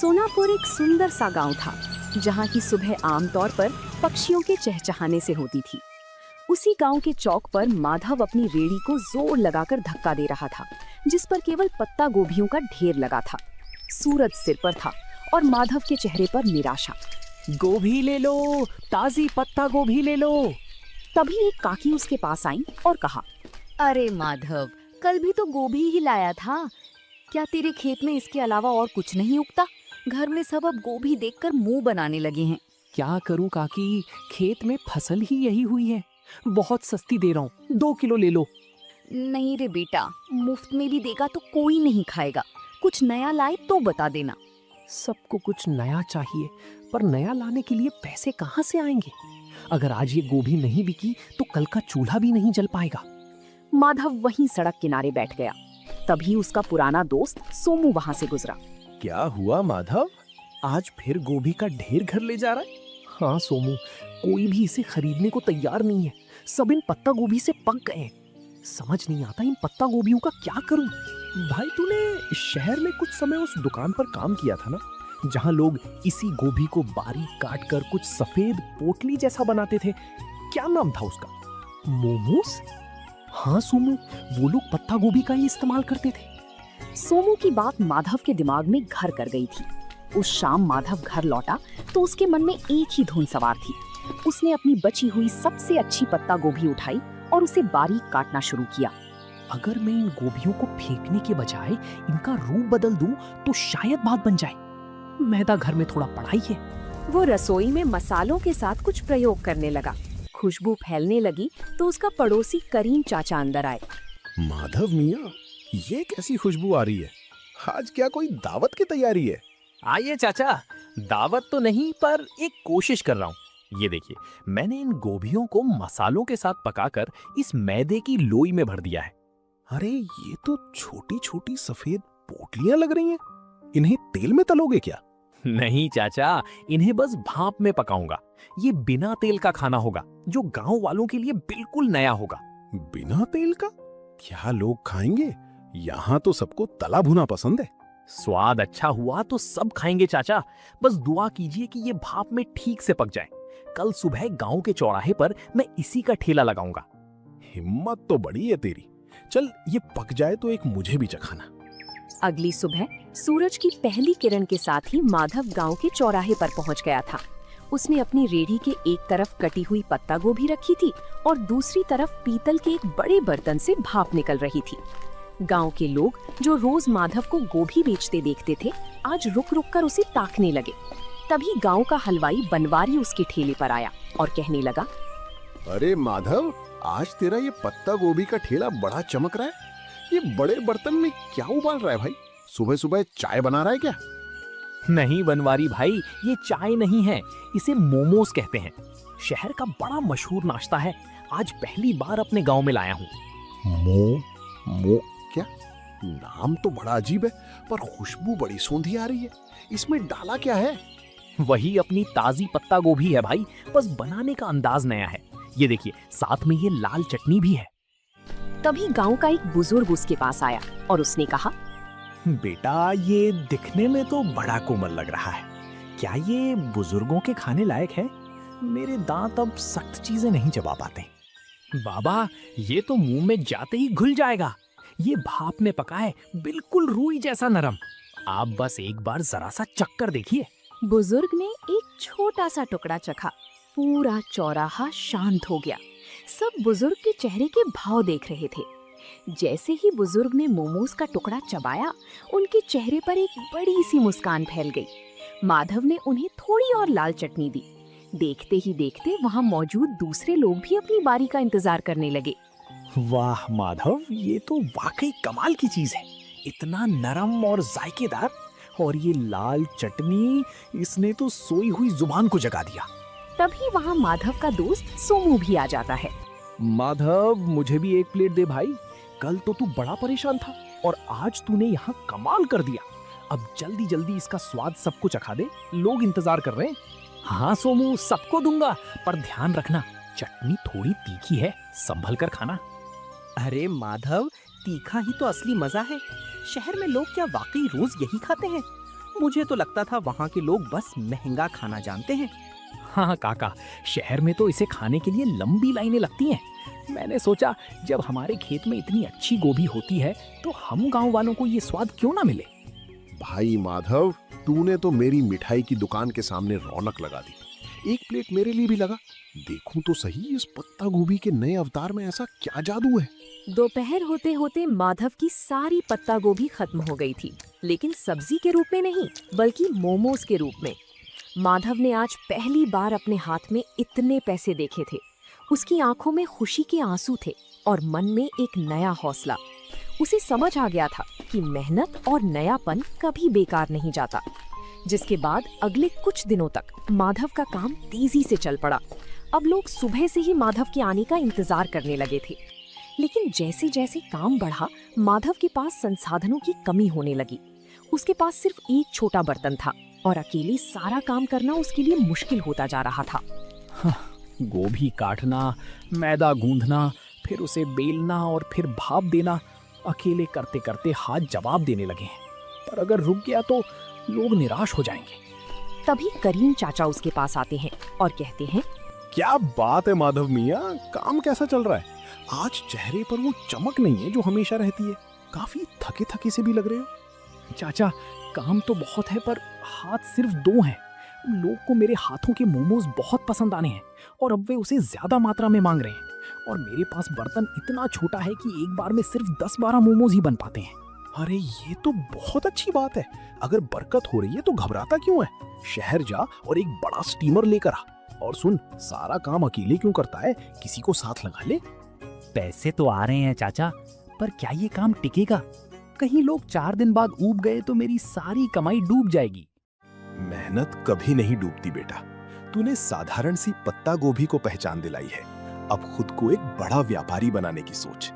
सोनापुर एक सुंदर सा गांव था, जहां की सुबह आमतौर पर पक्षियों के चहचहाने से होती थी। उसी गांव के चौक पर माधव अपनी रेड़ी को जोर लगाकर धक्का दे रहा था, जिस पर केवल पत्ता गोभियों का ढेर लगा था। सूरज सिर पर था और माधव के चेहरे पर निराशा। गोभी ले लो, ताजी पत्ता गोभी ले लो। तभी एक काकी उसके पास आई और कहा, अरे माधव, कल भी तो गोभी ही लाया था। क्या तेरे खेत में इसके अलावा और कुछ नहीं उगता? घर में सब अब गोभी देखकर मुंह बनाने लगे हैं। क्या करूं काकी, खेत में फसल ही यही हुई है। बहुत सस्ती दे रहा हूँ, 2 किलो ले लो। नहीं रे बेटा, मुफ्त में भी देगा तो कोई नहीं खाएगा। कुछ नया लाए तो बता देना। सबको कुछ नया चाहिए, पर नया लाने के लिए पैसे कहाँ से आएंगे? अगर आज ये गोभी नहीं बिकी तो कल का चूल्हा भी नहीं जल पाएगा। माधव वहीं सड़क किनारे बैठ गया। तभी उसका पुराना दोस्त सोमू वहां से गुजरा। क्या हुआ माधव, आज फिर गोभी का ढेर घर ले जा रहा है? हाँ सोमू, कोई भी इसे खरीदने को तैयार नहीं है। सब इन पत्ता गोभी से पक गए हैं। समझ नहीं आता इन पत्ता गोभियों का क्या करूं। भाई, तूने शहर में कुछ समय उस दुकान पर काम किया था ना, जहां लोग इसी गोभी को बारीक काट कर कुछ सफेद पोटली जैसा बनाते थे। क्या नाम था उसका? मोमोस? हाँ सोमू, वो लोग पत्ता गोभी का ही इस्तेमाल करते थे। सोमू की बात माधव के दिमाग में घर कर गई थी। उस शाम माधव घर लौटा तो उसके मन में एक ही धुन सवार थी। उसने अपनी बची हुई सबसे अच्छी पत्ता गोभी उठाई और उसे बारीक काटना शुरू किया। अगर मैं इन गोभियों को फेंकने के बजाय इनका रूप बदल दूं तो शायद बात बन जाए। मैदा घर में थोड़ा पड़ा ही है। वो रसोई में मसालों के साथ कुछ प्रयोग करने लगा। खुशबू फैलने लगी तो उसका पड़ोसी करीम चाचा अंदर आए। माधव मियाँ, ये कैसी खुशबू आ रही है? आज क्या कोई दावत की तैयारी है? आइए चाचा, दावत तो नहीं पर एक कोशिश कर रहा हूँ। ये देखिए, मैंने इन गोभियों को मसालों के साथ पकाकर इस मैदे की लोई में भर दिया है। अरे, ये तो छोटी छोटी सफेद पोटलियां लग रही हैं। इन्हें तेल में तलोगे क्या? नहीं चाचा, इन्हें बस भाप में पकाऊंगा। ये बिना तेल का खाना होगा, जो गांव वालों के लिए बिल्कुल नया होगा। बिना तेल का? क्या लोग खाएंगे? यहाँ तो सबको तला भुना पसंद है। स्वाद अच्छा हुआ तो सब खाएंगे चाचा। बस दुआ कीजिए कि ये भाप में ठीक से पक जाए। कल सुबह गांव के चौराहे पर मैं इसी का ठेला लगाऊंगा। हिम्मत तो बड़ी है तेरी। चल, ये पक जाए तो एक मुझे भी चखाना। अगली सुबह सूरज की पहली किरण के साथ ही माधव गांव के चौराहे पर पहुंच गया था। उसने अपनी रेड़ी के एक तरफ कटी हुई पत्ता गोभी रखी थी और दूसरी तरफ पीतल के एक बड़े बर्तन से भाप निकल रही थी। गांव के लोग जो रोज माधव को गोभी बेचते देखते थे, आज रुक रुक कर उसे ताकने लगे। तभी गांव का हलवाई बनवारी उसके ठेले पर आया और कहने लगा, अरे माधव, आज तेरा ये पत्ता गोभी का ठेला बड़ा चमक रहा है। ये बड़े बर्तन में क्या उबाल रहा है भाई? सुबह सुबह चाय बना रहा है क्या? नहीं बनवारी भाई, ये चाय नहीं है, इसे मोमोस कहते हैं। शहर का बड़ा मशहूर नाश्ता है। आज पहली बार अपने गांव में लाया हूँ। मो क्या? नाम तो बड़ा अजीब है, पर खुशबू बड़ी सौंधी आ रही है। इसमें डाला क्या है? वही अपनी ताजी पत्ता गोभी है भाई, बस बनाने का अंदाज नया है। ये देखिए, साथ में ये लाल चटनी भी है। तभी गांव का एक बुजुर्ग उसके पास आया और उसने कहा, बेटा, ये दिखने में तो बड़ा कोमल लग रहा है। क्या ये बुजुर्गों के खाने लायक है? मेरे दांत अब सख्त चीजें नहीं चबा पाते। बाबा, ये तो मुंह में जाते ही घुल जाएगा। ये भाप में पका है, बिल्कुल रूई जैसा नरम। आप बस एक बार जरा सा चक्कर देखिए। बुजुर्ग ने एक छोटा सा टुकड़ा चखा। पूरा चौराहा शांत हो गया। सब बुजुर्ग के चेहरे के भाव देख रहे थे। जैसे ही बुजुर्ग ने मोमोज का टुकड़ा चबाया, उनके चेहरे पर एक बड़ी सी मुस्कान फैल गई। माधव ने उन्हें थोड़ी और लाल चटनी दी। देखते ही देखते वहां मौजूद दूसरे लोग भी अपनी बारी का इंतजार करने लगे। वाह माधव, ये तो वाकई कमाल की चीज है। इतना नरम और जायकेदार, और ये लाल चटनी, इसने तो सोई हुई जुबान को जगा दिया। तभी वहां माधव का दोस्त सोमू भी आ जाता है। माधव, मुझे भी एक प्लेट दे भाई। कल तो तू बड़ा परेशान था और आज तूने यहाँ कमाल कर दिया। अब जल्दी जल्दी इसका स्वाद सबको चखा दे, लोग इंतजार कर रहे हैं। हाँ सोमू, सबको दूंगा, पर ध्यान रखना, चटनी थोड़ी तीखी है, संभल कर खाना। अरे माधव, तीखा ही तो असली मजा है। शहर में लोग क्या वाकई रोज यही खाते हैं? मुझे तो लगता था वहाँ के लोग बस महंगा खाना जानते हैं। हाँ काका, शहर में तो इसे खाने के लिए लंबी लाइनें लगती हैं। मैंने सोचा जब हमारे खेत में इतनी अच्छी गोभी होती है तो हम गांव वालों को ये स्वाद क्यों ना मिले। भाई माधव, तूने तो मेरी मिठाई की दुकान के सामने रौनक लगा दी। एक प्लेट मेरे लिए भी लगा। देखूं तो सही इस पत्ता गोभी के नए अवतार में ऐसा क्या जादू है। दोपहर होते होते माधव की सारी पत्ता गोभी खत्म हो गई थी, लेकिन सब्जी के रूप में नहीं बल्कि मोमोज के रूप में। माधव ने आज पहली बार अपने हाथ में इतने पैसे देखे थे। उसकी आंखों में खुशी के आंसू थे और मन में एक नया हौसला। उसे समझ आ गया था कि मेहनत और नयापन कभी बेकार नहीं जाता। जिसके बाद अगले कुछ दिनों तक माधव का काम तेजी से चल पड़ा। अब लोग सुबह से ही माधव के आने का इंतजार करने लगे थे। लेकिन जैसे जैसे काम बढ़ा, माधव के पास संसाधनों की कमी होने लगी। उसके पास सिर्फ एक छोटा बर्तन था और अकेले सारा काम करना उसके लिए मुश्किल होता जा रहा था। गोभी काटना, मैदा गूंदना, फिर उसे बेलना और फिर भाप देना, अकेले करते करते हाथ जवाब देने लगे हैं। पर अगर रुक गया तो लोग निराश हो जाएंगे। तभी करीम चाचा उसके पास आते हैं और कहते हैं, क्या बात है माधव मियाँ, काम कैसा चल रहा है? आज चेहरे पर वो चमक नहीं है जो हमेशा रहती है। काफी थके थके से भी लग रहे हो। चाचा, काम तो बहुत है पर हाथ सिर्फ 2 हैं। लोग को मेरे हाथों के मोमोज बहुत पसंद आने हैं और अब वे उसे ज्यादा मात्रा में मांग रहे हैं। और मेरे पास बर्तन इतना छोटा है कि एक बार में सिर्फ 10-12 मोमोज ही बन पाते हैं। अरे ये तो बहुत अच्छी बात है। अगर बरकत हो रही है तो घबराता क्यों है? शहर जा और एक बड़ा स्टीमर लेकर आ। और सुन, सारा काम अकेले क्यों करता है, किसी को साथ लगा ले। पैसे तो आ रहे हैं चाचा, पर क्या ये काम टिकेगा? कहीं लोग 4 दिन बाद ऊब गए तो मेरी सारी कमाई डूब जाएगी। मेहनत कभी नहीं डूबती बेटा। तूने साधारण सी पत्ता गोभी को पहचान दिलाई है। अब खुद को एक बड़ा व्यापारी बनाने की सोच।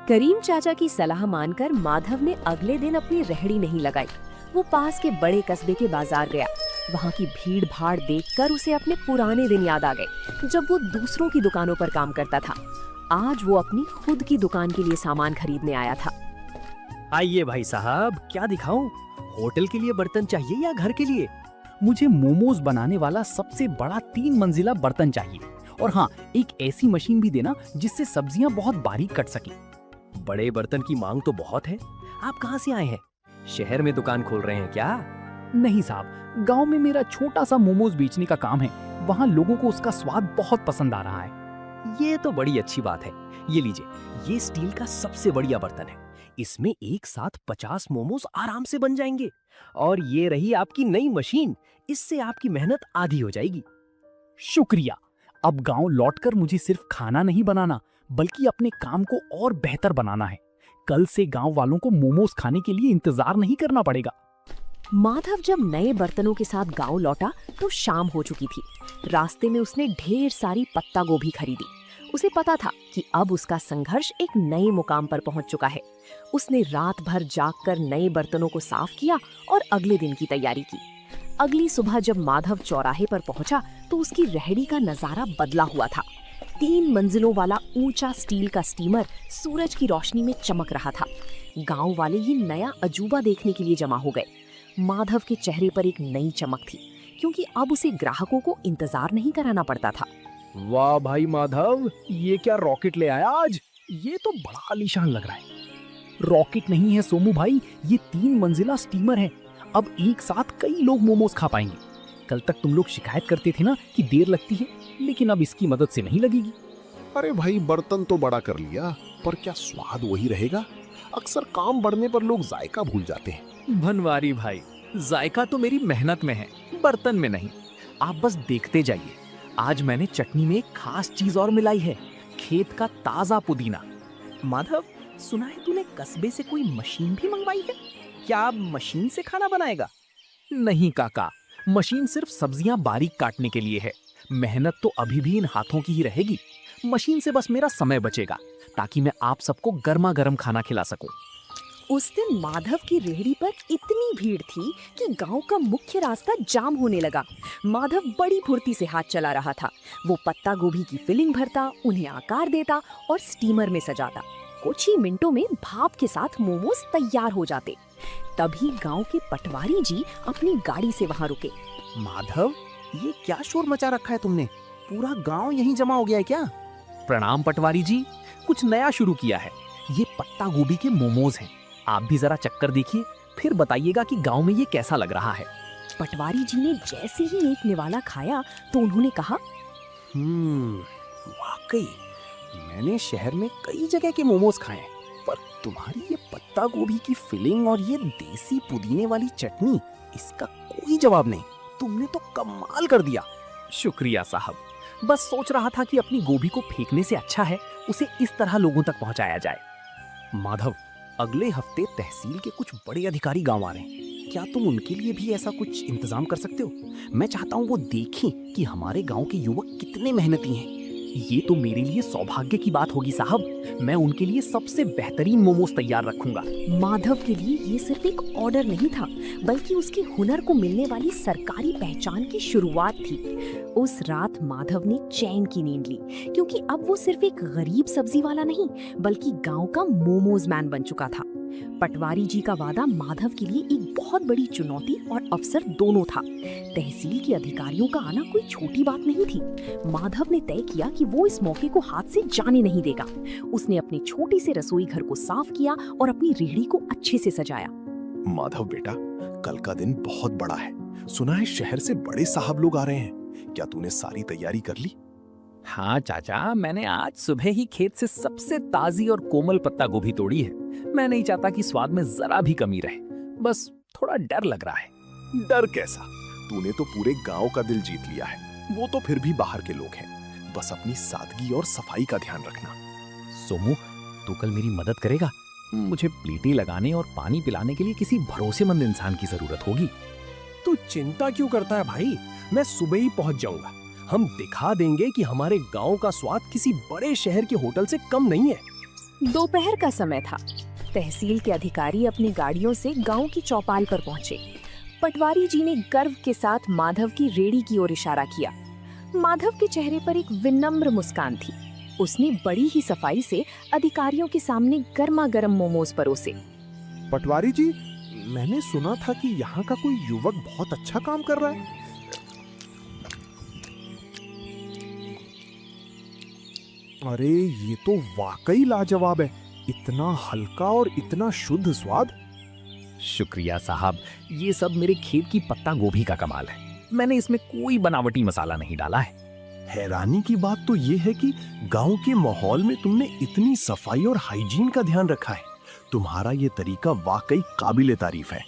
करीम चाचा की सलाह मानकर माधव ने अगले दिन अपनी रेहड़ी नहीं लगाई। वो पास के बड़े कस्बे के बाजार गया। वहाँ की भीड़ भाड़ देखकर उसे अपने पुराने दिन याद आ गए, जब वो दूसरों की दुकानों पर काम करता था। आज वो अपनी खुद की दुकान के लिए सामान खरीदने आया था। आइए भाई साहब, क्या दिखाऊं? होटल के लिए बर्तन चाहिए या घर के लिए? मुझे मोमोज बनाने वाला सबसे बड़ा 3 मंजिला बर्तन चाहिए। और हाँ, एक ऐसी मशीन भी देना जिससे सब्जियां बहुत बारीक कट सकें। बड़े बर्तन की मांग तो बहुत है। आप कहाँ से आए हैं? शहर में दुकान खोल रहे हैं क्या? नहीं साहब, गांव में मेरा छोटा सा मोमोज बेचने का काम है। वहाँ लोगों को उसका स्वाद बहुत पसंद आ रहा है। ये तो बड़ी अच्छी बात है। ये लीजिए, ये स्टील का सबसे बढ़िया बर्तन है। इसमें एक साथ 50 मोमोज आराम से बन जाएंगे। और ये रही आपकी नई मशीन, इससे आपकी मेहनत आधी हो जाएगी। शुक्रिया। अब गांव लौटकर मुझे सिर्फ खाना नहीं बनाना बल्कि अपने काम को और बेहतर बनाना है। कल से गांव वालों को मोमोज खाने के लिए इंतजार नहीं करना पड़ेगा। माधव जब नए बर्तनों के साथ गांव लौटा तो शाम हो चुकी थी। रास्ते में उसने ढेर सारी पत्ता गोभी खरीदी। उसे पता था कि अब उसका संघर्ष एक नए मुकाम पर पहुंच चुका है। उसने रात भर जागकर नए बर्तनों को साफ किया और अगले दिन की तैयारी की। अगली सुबह जब माधव चौराहे पर पहुंचा तो उसकी रेहड़ी का नजारा बदला हुआ था। 3 मंजिलों वाला ऊंचा स्टील का स्टीमर सूरज की रोशनी में चमक रहा था। गांव वाले ये नया अजूबा देखने के लिए जमा हो गए। माधव के चेहरे पर एक नई चमक थी, क्योंकि अब उसे ग्राहकों को इंतजार नहीं कराना पड़ता था। वाह भाई माधव, ये क्या रॉकेट ले आया आज? ये तो बड़ा आलीशान लग रहा है। रॉकेट नहीं है सोमू भाई, ये 3 मंजिला स्टीमर है। अब एक साथ कई लोग मोमोज खा पाएंगे। कल तक तुम लोग शिकायत करते थे ना कि देर लगती है, लेकिन अब इसकी मदद से नहीं लगेगी। अरे भाई, बर्तन तो बड़ा कर लिया, पर क्या स्वाद वही रहेगा? अक्सर काम बढ़ने पर लोग जायका भूल जाते हैं। भनवारी भाई, जायका तो मेरी मेहनत में है, बर्तन में नहीं। आप बस देखते जाइए। आज मैंने चटनी में एक खास चीज और मिलाई है, खेत का ताजा पुदीना। माधव, सुना है तूने कस्बे से कोई मशीन भी मंगवाई है? क्या अब मशीन से खाना बनाएगा? नहीं काका, मशीन सिर्फ सब्जियां बारीक काटने के लिए है। मेहनत तो अभी भी इन हाथों की ही रहेगी। मशीन से बस मेरा समय बचेगा ताकि मैं आप सबको गर्मा गर्म खाना खिला सकूं। उस दिन माधव की रेहड़ी पर इतनी भीड़ थी कि गांव का मुख्य रास्ता जाम होने लगा। माधव बड़ी फुर्ती से हाथ चला रहा था। वो पत्ता गोभी की फिलिंग भरता, उन्हें आकार देता और स्टीमर में सजाता। कुछ ही मिनटों में भाप के साथ मोमोज तैयार हो जाते। तभी गांव के पटवारी जी अपनी गाड़ी से वहां रुके। माधव, ये क्या शोर मचा रखा है तुमने? पूरा गांव यहीं जमा हो गया है क्या? प्रणाम पटवारी जी, कुछ नया शुरू किया है। ये पत्ता गोभी के मोमोज हैं। आप भी जरा चक्कर देखिए, फिर बताइएगा कि गांव में ये कैसा लग रहा है। पटवारी जी ने जैसे ही एक निवाला खाया तो उन्होंने कहा, वाकई मैंने शहर में कई जगह के मोमोज खाए हैं, पर तुम्हारी ये पत्ता गोभी की फिलिंग और ये देसी पुदीने वाली चटनी, इसका कोई जवाब नहीं। तुमने तो कमाल कर दिया। शुक्रिया साहब, बस सोच रहा था कि अपनी गोभी को फेंकने से अच्छा है उसे इस तरह लोगों तक पहुंचाया जाए। माधव, अगले हफ्ते तहसील के कुछ बड़े अधिकारी गांव आ रहे हैं। क्या तुम उनके लिए भी ऐसा कुछ इंतजाम कर सकते हो? मैं चाहता हूँ वो देखें कि हमारे गांव के युवक कितने मेहनती हैं। ये तो मेरे लिए सौभाग्य की बात होगी साहब। मैं उनके लिए सबसे बेहतरीन मोमोज तैयार रखूंगा। माधव के लिए ये सिर्फ एक ऑर्डर नहीं था, बल्कि उसके हुनर को मिलने वाली सरकारी पहचान की शुरुआत थी। उस रात माधव ने चैन की नींद ली, क्योंकि अब वो सिर्फ एक गरीब सब्जी वाला नहीं, बल्कि गांव का मोमोज मैन बन चुका था। पटवारी जी का वादा माधव के लिए एक बहुत बड़ी चुनौती और अवसर दोनों था। तहसील के अधिकारियों का आना कोई छोटी बात नहीं थी। माधव ने तय किया कि वो इस मौके को हाथ से जाने नहीं देगा। उसने अपनी छोटी से रसोई घर को साफ किया और अपनी रेहड़ी को अच्छे से सजाया। माधव बेटा, कल का दिन बहुत बड़ा है। सुना है शहर से बड़े साहब लोग आ रहे हैं। क्या तूने सारी तैयारी कर ली? हाँ चाचा, मैंने आज सुबह ही खेत से सबसे ताजी और कोमल पत्ता गोभी तोड़ी है। मैं नहीं चाहता कि स्वाद में जरा भी कमी रहे, बस थोड़ा डर लग रहा है। डर कैसा? तूने तो पूरे गांव का दिल जीत लिया है। वो तो फिर भी बाहर के लोग हैं। बस अपनी सादगी और सफाई का ध्यान रखना। सोमू, तू कल मेरी मदद करेगा? मुझे प्लेटें लगाने और पानी पिलाने के लिए किसी भरोसेमंद इंसान की जरूरत होगी। तू चिंता क्यों करता है भाई? मैं सुबह ही पहुंच जाऊंगा। हम दिखा देंगे कि हमारे गांव का स्वाद किसी बड़े शहर के होटल से कम नहीं है। दोपहर का समय था। तहसील के अधिकारी अपनी गाड़ियों से गांव की चौपाल पर पहुंचे। पटवारी जी ने गर्व के साथ माधव की रेहड़ी की ओर इशारा किया। माधव के चेहरे पर एक विनम्र मुस्कान थी। उसने बड़ी ही सफाई से अधिकारियों के सामने गर्मा गर्म मोमोज परोसे। पटवारी जी, मैंने सुना था कि यहाँ का कोई युवक बहुत अच्छा काम कर रहा है। अरे ये तो वाकई लाजवाब है। इतना हल्का और इतना शुद्ध स्वाद। शुक्रिया साहब, ये सब मेरे खेत की पत्ता गोभी का कमाल है। मैंने इसमें कोई बनावटी मसाला नहीं डाला है। हैरानी की बात तो ये है कि गांव के माहौल में तुमने इतनी सफाई और हाइजीन का ध्यान रखा है। तुम्हारा ये तरीका वाकई काबिले तारीफ है।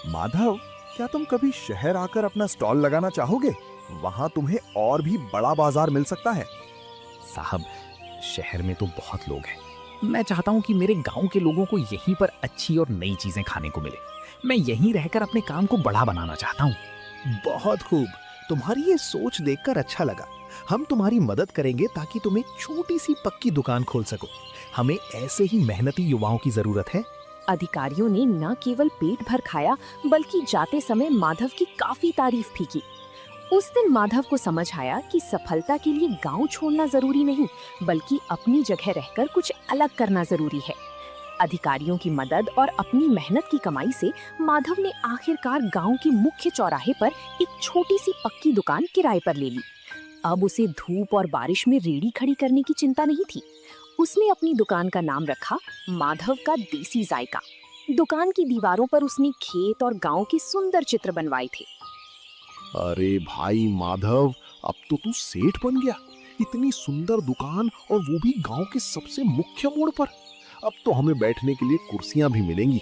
माधव, क्या तुम कभी शहर आकर अपना स्टॉल लगाना चाहोगे? वहां तुम्हें और भी बड़ा बाजार मिल सकता है। साहब, शहर में तो बहुत लोग हैं। मैं चाहता हूँ कि मेरे गांव के लोगों को यहीं पर अच्छी और नई चीजें खाने को मिले। मैं यहीं रहकर अपने काम को बड़ा बनाना चाहता हूँ। बहुत खूब। तुम्हारी ये सोच देखकर अच्छा लगा। हम तुम्हारी मदद करेंगे ताकि तुम एक छोटी सी पक्की दुकान खोल सको। हमें ऐसे ही मेहनती युवाओं की जरूरत है। अधिकारियों ने न केवल पेट भर खाया, बल्कि जाते समय माधव की काफी तारीफ भी की। उस दिन माधव को समझ आया कि सफलता के लिए गांव छोड़ना जरूरी नहीं, बल्कि अपनी जगह रहकर कुछ अलग करना जरूरी है। अधिकारियों की मदद और अपनी मेहनत की कमाई से माधव ने आखिरकार गांव के मुख्य चौराहे पर एक छोटी सी पक्की दुकान किराए पर ले ली। अब उसे धूप और बारिश में रेहड़ी खड़ी करने की चिंता नहीं थी। उसने अपनी दुकान का नाम रखा माधव का देसी जायका। दुकान की दीवारों पर उसने खेत और गांव के सुंदर चित्र बनवाए थे। अरे भाई माधव, अब तो तू सेठ बन गया। इतनी सुंदर दुकान और वो भी गांव के सबसे मुख्य मोड़ पर। अब तो हमें बैठने के लिए कुर्सियां भी मिलेंगी।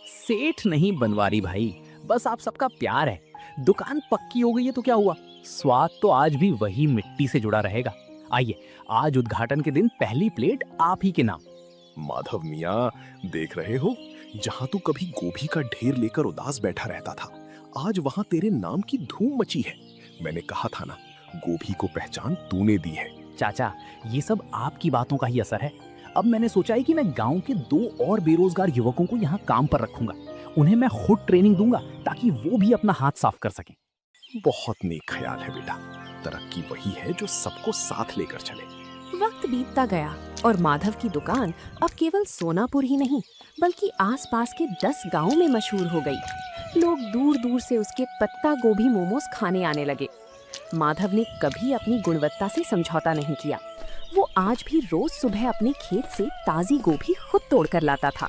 सेठ नहीं बनवारी भाई, बस आप सबका प्यार है। दुकान पक्की हो गई है तो क्या हुआ, स्वाद तो आज भी वही मिट्टी से जुड़ा रहेगा। आइए, आज उद्घाटन के दिन पहली प्लेट आप ही के नाम। माधव मियाँ, देख रहे हो, जहाँ तू कभी गोभी का ढेर लेकर उदास बैठा रहता था, आज वहाँ तेरे नाम की धूम मची है। मैंने कहा था ना, गोभी को पहचान तूने दी है। चाचा, ये सब आपकी बातों का ही असर है। अब मैंने सोचा है कि मैं गांव के 2 और बेरोजगार युवकों को यहाँ काम पर रखूंगा। उन्हें मैं खुद ट्रेनिंग दूंगा ताकि वो भी अपना हाथ साफ कर सकें। बहुत नेक ख्याल है बेटा। तरक्की वही है जो सबको साथ लेकर चले। वक्त वक्त बीतता गया और माधव की दुकान अब केवल सोनापुर ही नहीं बल्कि आसपास के 10 गांवों में मशहूर हो गई। लोग दूर दूर से उसके पत्ता गोभी मोमोज खाने आने लगे। माधव ने कभी अपनी गुणवत्ता से समझौता नहीं किया। वो आज भी रोज सुबह अपने खेत से ताजी गोभी खुद तोड़कर लाता था।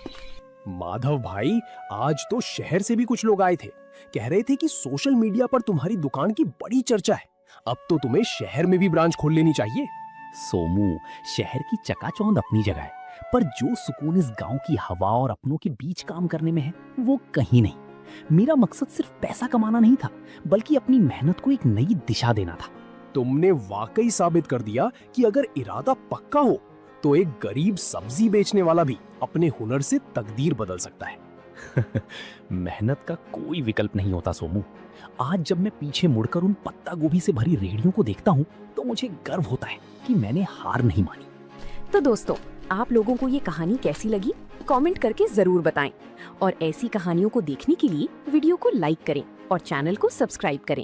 माधव भाई, आज तो शहर से भी कुछ लोग आए थे। कह रहे थे कि सोशल मीडिया पर तुम्हारी दुकान की बड़ी चर्चा है। अब तो तुम्हें शहर में भी ब्रांच खोल लेनी चाहिए। सोमू, शहर की चकाचौंध अपनी जगह है, पर जो सुकून इस गांव की हवा और अपनों के बीच काम करने में है वो कहीं नहीं। मेरा मकसद सिर्फ पैसा कमाना नहीं था, बल्कि अपनी मेहनत को एक नई दिशा देना था। तुमने वाकई साबित कर दिया कि अगर इरादा पक्का हो तो एक गरीब सब्जी बेचने वाला भी अपने हुनर से तकदीर बदल सकता है। मेहनत का कोई विकल्प नहीं होता सोमू। आज जब मैं पीछे मुड़कर उन पत्ता गोभी से भरी रेहड़ियों को देखता हूँ तो मुझे गर्व होता है कि मैंने हार नहीं मानी। तो दोस्तों, आप लोगों को ये कहानी कैसी लगी कमेंट करके जरूर बताएं और ऐसी कहानियों को देखने के लिए वीडियो को लाइक करें और चैनल को सब्सक्राइब करें।